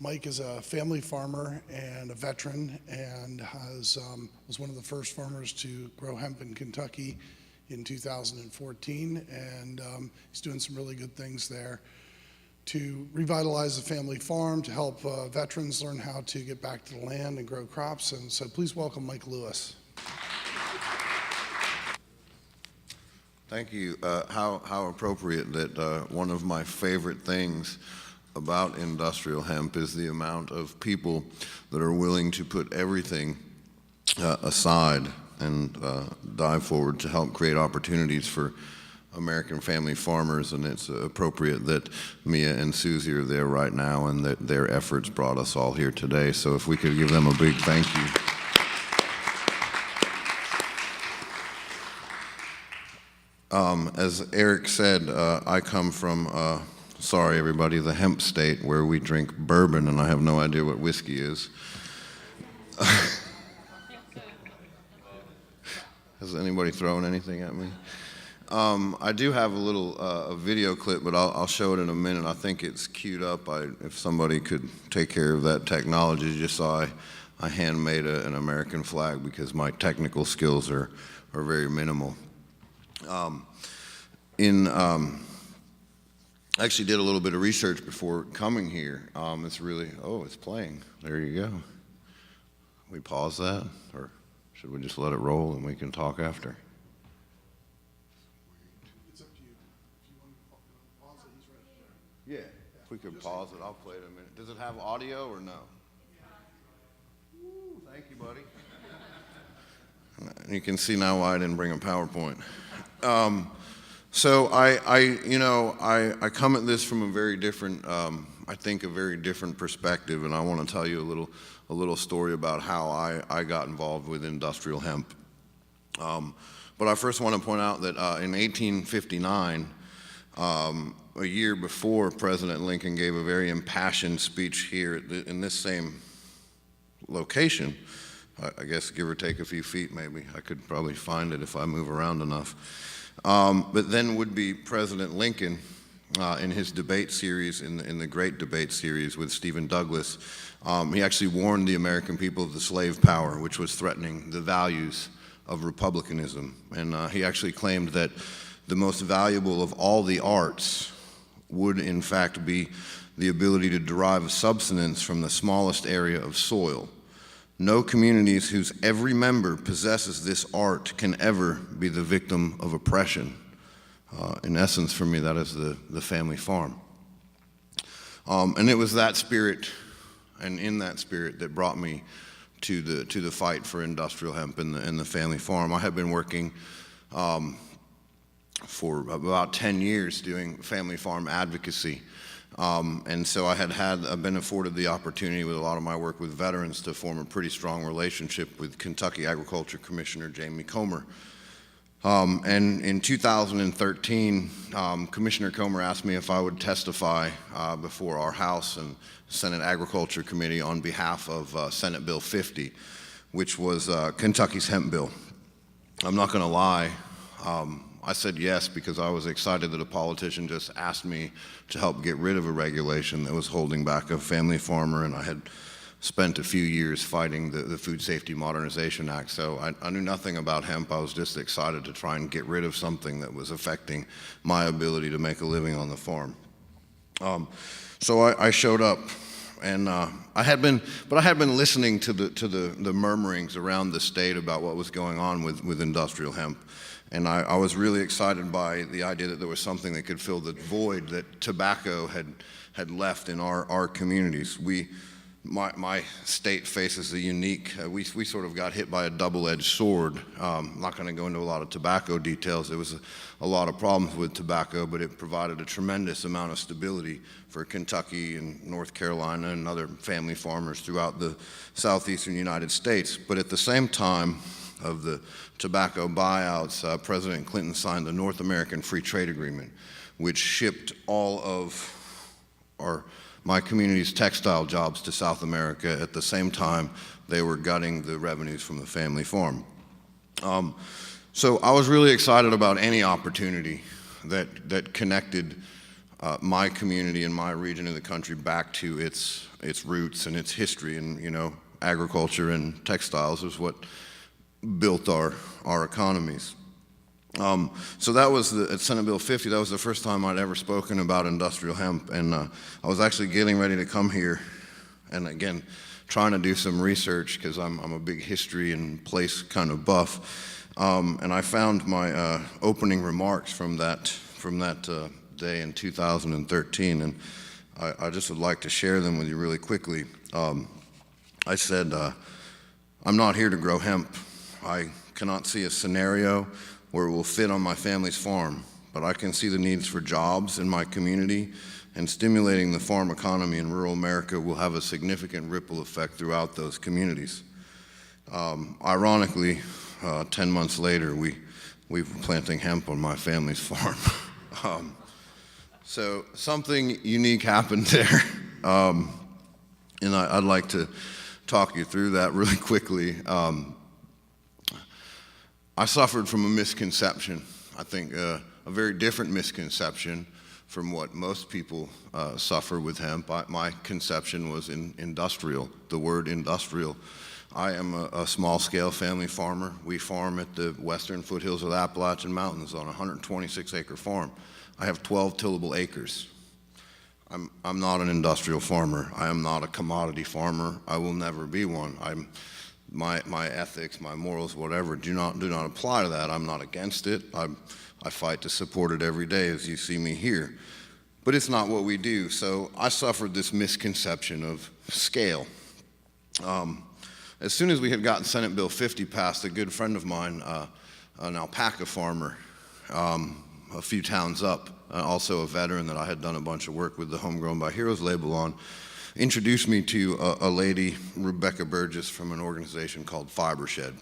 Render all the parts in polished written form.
Mike is a family farmer and a veteran, and was one of the first farmers to grow hemp in Kentucky in 2014, and he's doing some really good things there to revitalize the family farm, to help veterans learn how to get back to the land and grow crops. And so please welcome Mike Lewis. Thank you. How appropriate that one of my favorite things about industrial hemp is the amount of people that are willing to put everything aside and dive forward to help create opportunities for American family farmers. And it's appropriate that Mia and Susie are there right now and that their efforts brought us all here today. So if we could give them a big thank you. As Eric said, I come from, sorry everybody, the hemp state where we drink bourbon, and I have no idea what whiskey is. Has anybody thrown anything at me? I do have a little a video clip, but I'll show it in a minute. I think it's queued up. If somebody could take care of that technology. You just saw I handmade an American flag because my technical skills are very minimal. I actually did a little bit of research before coming here. It's really, oh, it's playing. There you go. We pause that, or should we just let it roll and we can talk after? It's up to you. If you want to pause it, he's right there. Yeah, if we could pause it, I'll play it in a minute. Does it have audio or no? Woo, thank you, buddy. You can see now why I didn't bring a PowerPoint. So I come at this from a very different, I think a very different perspective, and I want to tell you a little story about how I got involved with industrial hemp. But I first want to point out that in 1859, a year before President Lincoln gave a very impassioned speech here in this same location, I guess give or take a few feet maybe. I could probably find it if I move around enough. But then would be President Lincoln in his debate series, in the great debate series with Stephen Douglas. He actually warned the American people of the slave power, which was threatening the values of republicanism. And he actually claimed that the most valuable of all the arts would in fact be the ability to derive substance from the smallest area of soil. No communities whose every member possesses this art can ever be the victim of oppression. In essence, for me, that is the family farm. And it was that spirit, and in that spirit, that brought me to the fight for industrial hemp and the family farm. I have been working for about 10 years doing family farm advocacy. And so I've been afforded the opportunity with a lot of my work with veterans to form a pretty strong relationship with Kentucky Agriculture Commissioner Jamie Comer. And in 2013, Commissioner Comer asked me if I would testify before our House and Senate Agriculture Committee on behalf of Senate Bill 50, which was Kentucky's hemp bill. I'm not going to lie. I said yes because I was excited that a politician just asked me to help get rid of a regulation that was holding back a family farmer, and I had spent a few years fighting the Food Safety Modernization Act, so I knew nothing about hemp. I was just excited to try and get rid of something that was affecting my ability to make a living on the farm. So I showed up, and I had been listening to the murmurings around the state about what was going on with industrial hemp. And I was really excited by the idea that there was something that could fill the void that tobacco had left in our communities. My state faces a unique, we sort of got hit by a double-edged sword. I'm not going to go into a lot of tobacco details. There was a lot of problems with tobacco, but it provided a tremendous amount of stability for Kentucky and North Carolina and other family farmers throughout the southeastern United States. But at the same time of the tobacco buyouts, President Clinton signed the North American Free Trade Agreement, which shipped all of my community's textile jobs to South America. At the same time, they were gutting the revenues from the family farm. So I was really excited about any opportunity that connected my community and my region of the country back to its roots and its history. And, you know, agriculture and textiles is what built our economies. So that was at Senate Bill 50, that was the first time I'd ever spoken about industrial hemp. And I was actually getting ready to come here, and again, trying to do some research because I'm a big history and place kind of buff. And I found my opening remarks from that day in 2013, and I just would like to share them with you really quickly. I said, I'm not here to grow hemp. I cannot see a scenario where it will fit on my family's farm, but I can see the needs for jobs in my community, and stimulating the farm economy in rural America will have a significant ripple effect throughout those communities. Ironically, 10 months later, we were planting hemp on my family's farm. So something unique happened there, and I'd like to talk you through that really quickly. I suffered from a misconception, I think a very different misconception from what most people suffer with hemp. My conception was industrial, the word industrial. I am a small-scale family farmer. We farm at the western foothills of the Appalachian Mountains on a 126-acre farm. I have 12 tillable acres. I'm not an industrial farmer. I am not a commodity farmer. I will never be one. My ethics, my morals, whatever, do not apply to that. I'm not against it. I fight to support it every day, as you see me here. But it's not what we do. So I suffered this misconception of scale. As soon as we had gotten Senate Bill 50 passed, a good friend of mine, an alpaca farmer, a few towns up, also a veteran that I had done a bunch of work with the Homegrown by Heroes label on, introduced me to a lady, Rebecca Burgess, from an organization called Fibershed.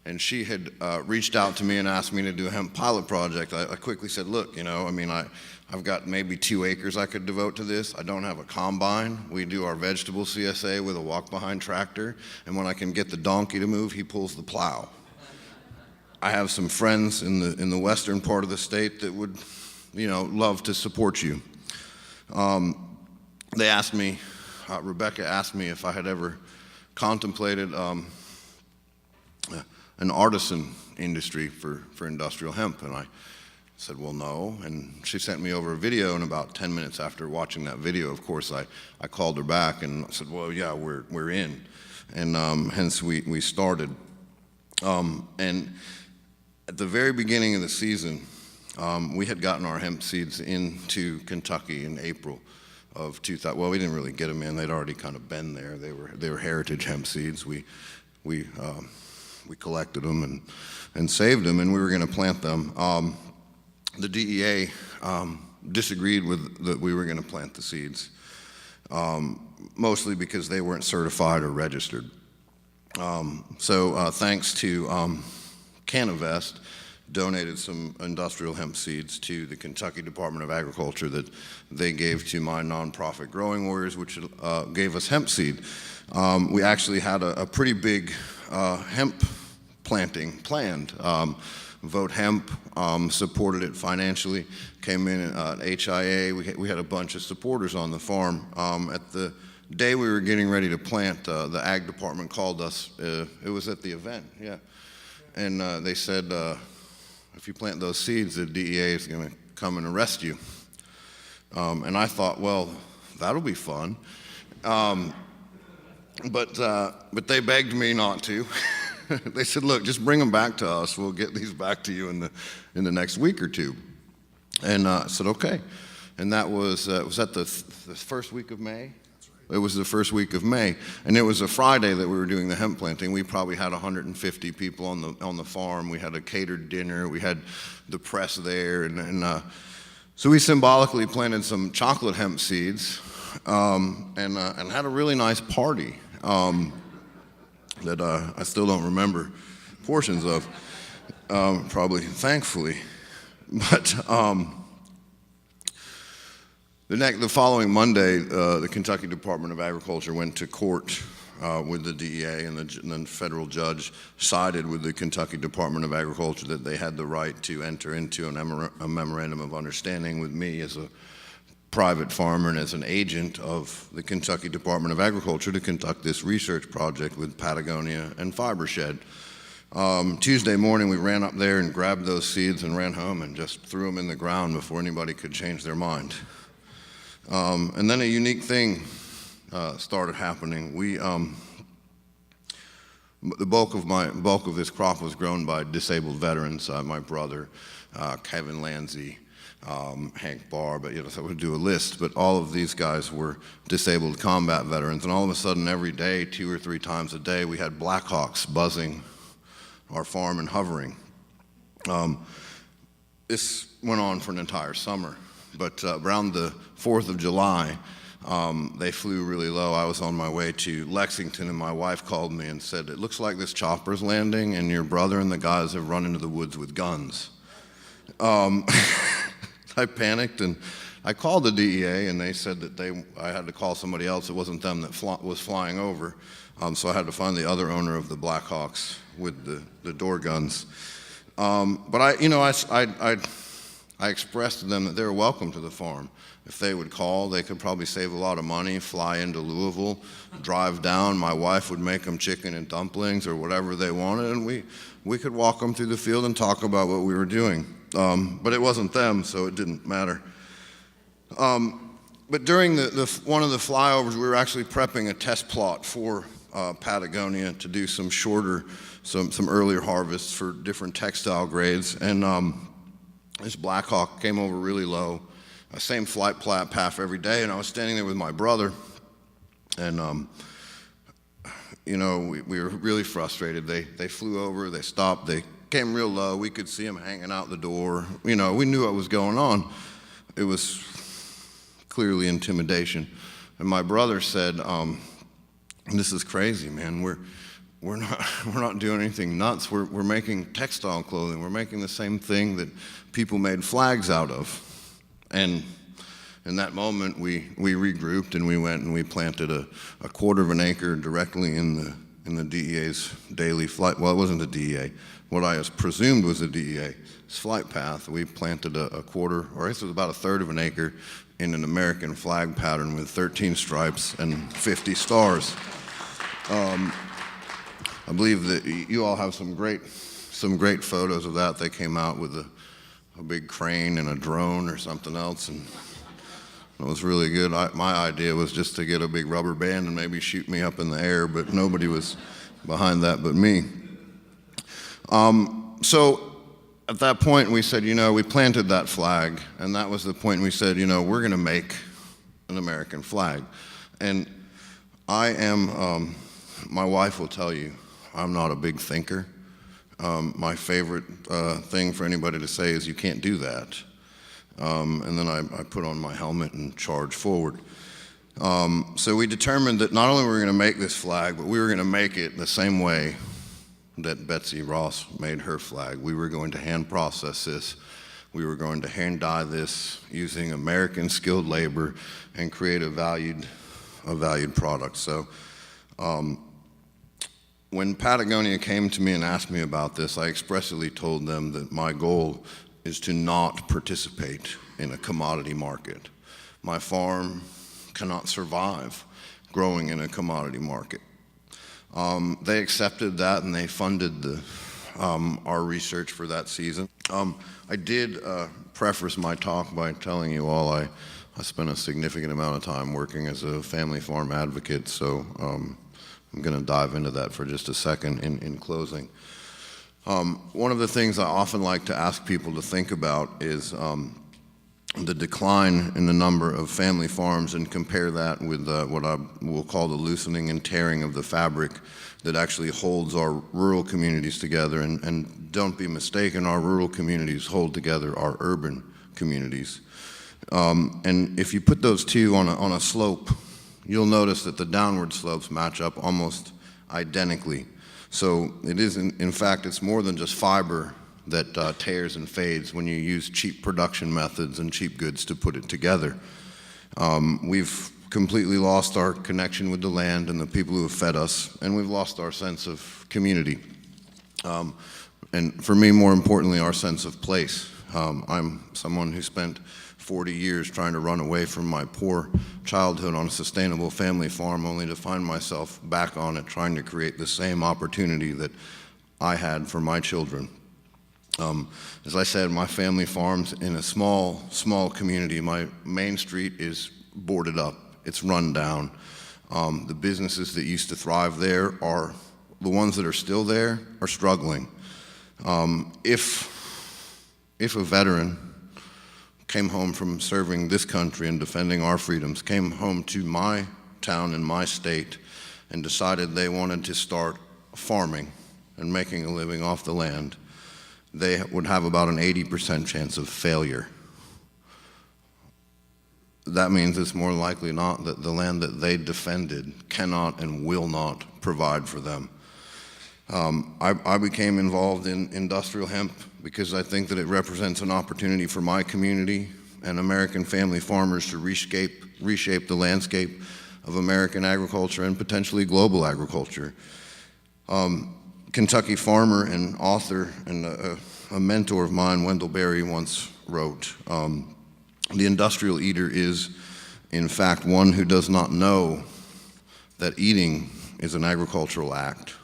And she had reached out to me and asked me to do a hemp pilot project. I quickly said, look, you know, I mean, I've got maybe 2 acres I could devote to this. I don't have a combine. We do our vegetable CSA with a walk-behind tractor, and when I can get the donkey to move, he pulls the plow. I have some friends in the western part of the state that would, you know, love to support you. They asked me, Rebecca asked me if I had ever contemplated an artisan industry for industrial hemp, and I said, well, no. And she sent me over a video, and about 10 minutes after watching that video, of course, I called her back and said, well, yeah, we're in. And hence we started. And at the very beginning of the season, we had gotten our hemp seeds into Kentucky in April of 2000. Well, we didn't really get them in. They'd already kind of been there. They were heritage hemp seeds. We collected them and saved them, and we were going to plant them. The DEA disagreed with that we were going to plant the seeds, mostly because they weren't certified or registered. So thanks to Canavest, donated some industrial hemp seeds to the Kentucky Department of Agriculture that they gave to my nonprofit Growing Warriors, which gave us hemp seed. We actually had a pretty big hemp planting planned. Vote Hemp supported it financially, came in at HIA. We had a bunch of supporters on the farm. At the day we were getting ready to plant, the ag department called us. It was at the event, yeah. And they said, if you plant those seeds, the DEA is going to come and arrest you. And I thought, well, that'll be fun. But they begged me not to. They said, look, just bring them back to us. We'll get these back to you in the next week or two. And I said, okay. And that was that the first week of May? That's right. It was the first week of May. And it was a Friday that we were doing the hemp planting. We probably had 150 people on the farm. We had a catered dinner. We had the press there. And so we symbolically planted some chocolate hemp seeds and had a really nice party. That I still don't remember portions of, probably, thankfully. But the following Monday, the Kentucky Department of Agriculture went to court with the DEA, and the federal judge sided with the Kentucky Department of Agriculture that they had the right to enter into a memorandum of understanding with me as a private farmer and as an agent of the Kentucky Department of Agriculture to conduct this research project with Patagonia and Fibershed. Tuesday morning, we ran up there and grabbed those seeds and ran home and just threw them in the ground before anybody could change their mind. And then a unique thing started happening. The bulk of this crop was grown by disabled veterans. My brother, Kevin Lanzi, Hank Barr, but so I would do a list, but all of these guys were disabled combat veterans, and all of a sudden every day, 2 or 3 times a day, we had Blackhawks buzzing our farm and hovering. This went on for an entire summer, but around the 4th of July, they flew really low. I was on my way to Lexington, and my wife called me and said, "It looks like this chopper's landing, and your brother and the guys have run into the woods with guns." I panicked, and I called the DEA, and they said that I had to call somebody else. It wasn't them that was flying over, so I had to find the other owner of the Blackhawks with the door guns. But I expressed to them that they were welcome to the farm. If they would call, they could probably save a lot of money, fly into Louisville, drive down. My wife would make them chicken and dumplings or whatever they wanted, and we could walk them through the field and talk about what we were doing. But it wasn't them, so it didn't matter. But during one of the flyovers, we were actually prepping a test plot for Patagonia to do some earlier harvests for different textile grades. And this Blackhawk came over really low, same flight path every day, and I was standing there with my brother, and we were really frustrated. They flew over, they stopped, they came real low. We could see them hanging out the door. We knew what was going on. It was clearly intimidation. And my brother said, "This is crazy, man. We're not doing anything nuts. We're making textile clothing. We're making the same thing that people made flags out of." And in that moment, we regrouped, and we went and we planted a 1/4 acre directly in the DEA's daily flight. Well, it wasn't the DEA. What I presumed was the DEA's flight path. We planted a 1/4, or I guess it was about 1/3 of an acre, in an American flag pattern with 13 stripes and 50 stars. I believe that you all have some great photos of that. They came out with a big crane and a drone or something else, and it was really good. My idea was just to get a big rubber band and maybe shoot me up in the air, but nobody was behind that but me. So at that point, we said, we planted that flag, and that was the point we said, we're going to make an American flag. And my wife will tell you, I'm not a big thinker. My favorite thing for anybody to say is, "You can't do that." And then I put on my helmet and charged forward. So we determined that not only were we going to make this flag, but we were going to make it the same way that Betsy Ross made her flag. We were going to hand process this. We were going to hand dye this using American skilled labor and create a valued product. So when Patagonia came to me and asked me about this, I expressly told them that my goal is to not participate in a commodity market. My farm cannot survive growing in a commodity market. They accepted that, and they funded our research for that season. I did preface my talk by telling you all I spent a significant amount of time working as a family farm advocate, so I'm going to dive into that for just a second in closing. One of the things I often like to ask people to think about is the decline in the number of family farms, and compare that with what I will call the loosening and tearing of the fabric that actually holds our rural communities together. And don't be mistaken, our rural communities hold together our urban communities. And if you put those two on a slope, you'll notice that the downward slopes match up almost identically. So it is, in fact, it's more than just fiber that tears and fades when you use cheap production methods and cheap goods to put it together. We've completely lost our connection with the land and the people who have fed us, and we've lost our sense of community. And for me, more importantly, our sense of place. I'm someone who spent 40 years trying to run away from my poor childhood on a sustainable family farm, only to find myself back on it, trying to create the same opportunity that I had for my children. As I said, my family farms in a small community. My main street is boarded up. It's run down. The businesses that used to thrive there are, the ones that are still there are struggling. If a veteran came home from serving this country and defending our freedoms, came home to my town in my state and decided they wanted to start farming and making a living off the land, they would have about an 80% chance of failure. That means it's more likely not that the land that they defended cannot and will not provide for them. I became involved in industrial hemp because I think that it represents an opportunity for my community and American family farmers to reshape the landscape of American agriculture and potentially global agriculture. Kentucky farmer and author and a mentor of mine, Wendell Berry, once wrote, "The industrial eater is, in fact, one who does not know that eating is an agricultural act,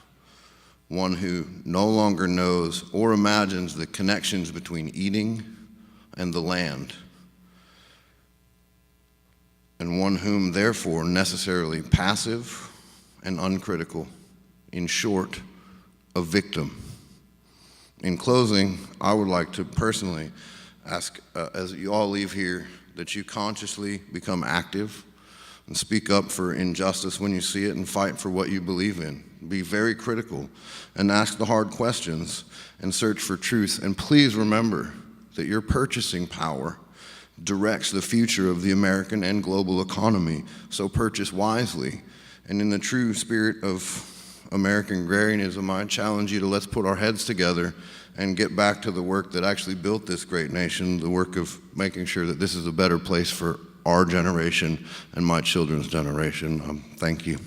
one who no longer knows or imagines the connections between eating and the land, and one whom, therefore, necessarily passive and uncritical, in short, a victim." In closing, I would like to personally ask, as you all leave here, that you consciously become active and speak up for injustice when you see it and fight for what you believe in. Be very critical and ask the hard questions and search for truth. And please remember that your purchasing power directs the future of the American and global economy, so purchase wisely. And in the true spirit of American agrarianism, I challenge you to let's put our heads together and get back to the work that actually built this great nation, the work of making sure that this is a better place for our generation and my children's generation. Thank you.